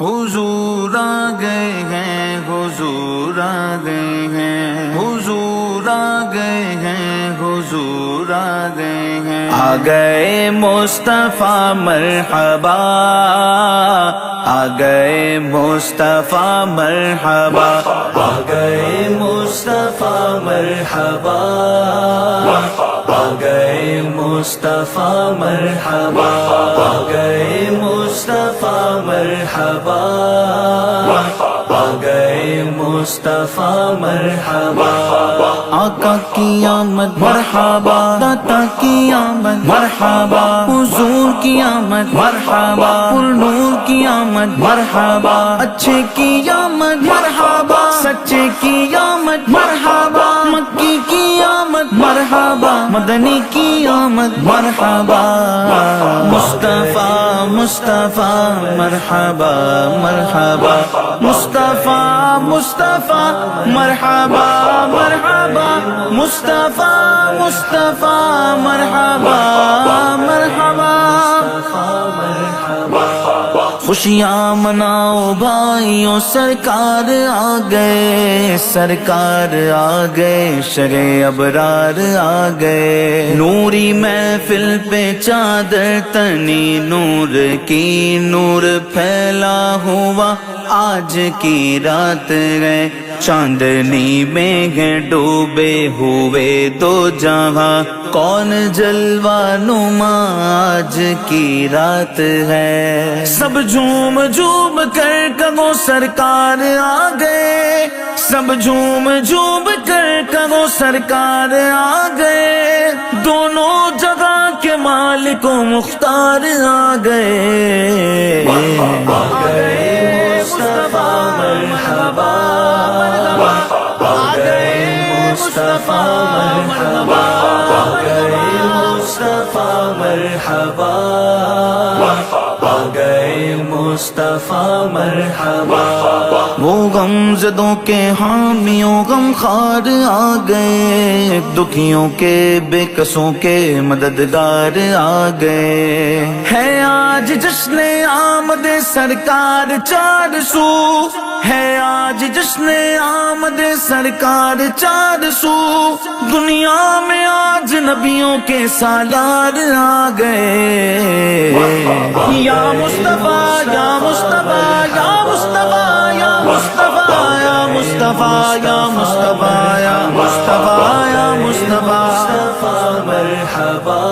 حضور آ گئے ہیں، حضور آ گئے ہیں، حضور آ گئے ہیں، حضور آ گئے ہیں، آ گئے مصطفیٰ مرحبا، آ گئے مصطفیٰ مرحبا، آ گئے مصطفیٰ مرحبا، آ گئے مصطفیٰ مرحبا، آ گئے مصطفیٰ مرحبا، آ گئے مصطفیٰ مرحبا، آقا کی آمد مرحبا، داتا کی آمد مرحبا، حضور کی آمد مرحبا، پر نور کی آمد مرحبا، اچھے کی آمد مرحبا، سچے کی آمد مرحبا، مکی کی آمد مرحبا، مدنی کی آمد مرحبا، مصطفیٰ مصطفیٰ مرحبا مرحبا، مصطفیٰ مصطفیٰ مرحبا مرحبا، مصطفیٰ مصطفیٰ مرحبا مرحبا، خوشیاں مناؤ بھائیوں، سرکار آ گئے، سرکار آ گئے، شرع ابرار آ گئے، نوری محفل پہ چادر تنی نور کی، نور پھیلا ہوا آج کی رات ہے، چاندنی میں ہے ڈوبے ہوئے دو جہاں، کون جلوہ نما آج کی رات ہے، سب جھوم جھوم کر کہو سرکار آ گئے، سب جھوم جھوم کر کہو سرکار آ گئے، دونوں جگہ کے مالک و مختار آ گئے، آ گئے مصطفیٰ مرحبا، آ گئے مصطفیٰ مرحبا، آ گئے مصطفیٰ مرحبا، آ گئے مصطفیٰ مرحبا، وہ غم زدوں کے حامیوں غم خار آ گئے، دکھیوں کے بے کسوں کے مددگار آ گئے، ہے آج جشن آمد سرکار چار سو، ہے آج جشن آمد سرکار چار سو، دنیا میں آج نبیوں کے سالار آ گئے، یا مصطفیٰ یا مصطفیٰ یا مصطفیٰ یا مصطفیٰ یا مصطفیٰ یا مصطفیٰ یا مصطفیٰ یا مصطفیٰ مرحبا،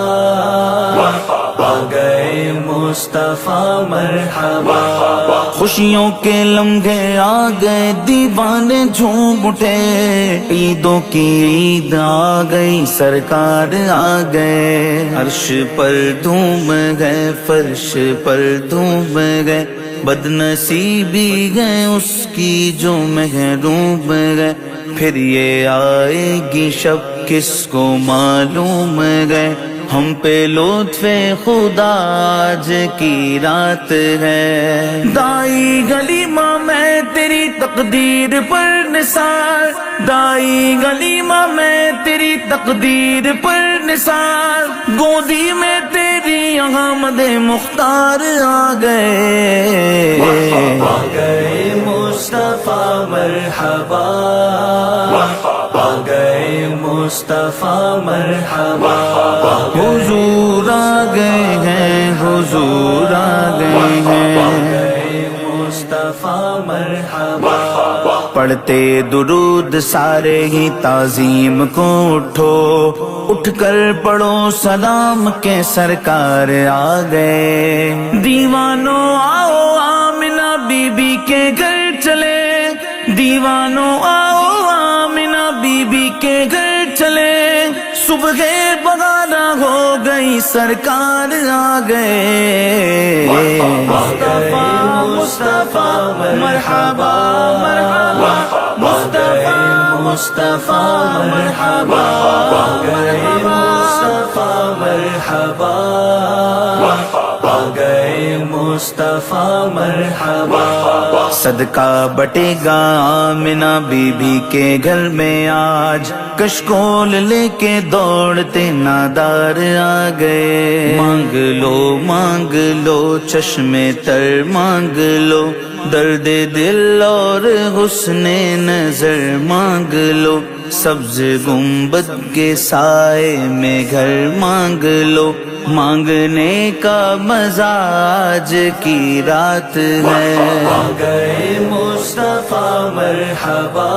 آ گئے مصطفیٰ مرحبا، خوشیوں کے لمحے آ گئے، دیوانے جھوم اٹھے، عیدوں کی عید آ گئی، سرکار آ گئے، عرش پر دھوم گئے، فرش پر دھوم گئے، بد نصیبی گئے اس کی جو محروم گئے، پھر یہ آئے گی شب کس کو معلوم گئے، ہم پہ لطف خدا آج کی رات ہے، دائی گلیمہ میں تیری تقدیر پر نثار، دائی گلیمہ میں تیری تقدیر پر نثار، گودی میں تیری احمد مختار آ گئے، آ گئے مصطفیٰ مرحبا، آ گئے مصطفیٰ مرحبا، حضور آ گئے ہیں، حضور آ گئے ہیں، مصطفیٰ مرحبا، پڑھتے درود سارے ہی تعظیم کو اٹھو، اٹھ کر پڑھو سلام کے سرکار آ گئے، دیوانوں آؤ آمنہ بی بی کے گھر چلے، دیوانوں آؤ آمنہ بی بی کے گھر چلے، صبح بغارہ ہو گئی سرکار آ گئے، مصطفیٰ مصطفیٰ مرحبا مرحبا، مصطفیٰ مصطفیٰ مرحبا، مصطفیٰ مرحبا، آ گئے مصطفیٰ مرحبا، صدقہ بٹے گا آمنہ بی بی کے گھر میں آج، کشکول لے کے دوڑتے نادار آ گئے، مانگ لو چشمے تر مانگ لو، درد دل اور حسن نظر مانگ لو، سبز گنبد کے سائے میں گھر مانگ لو، مانگنے کا مزہ آج کی رات ہے۔ آ گئے مصطفیٰ مرحبا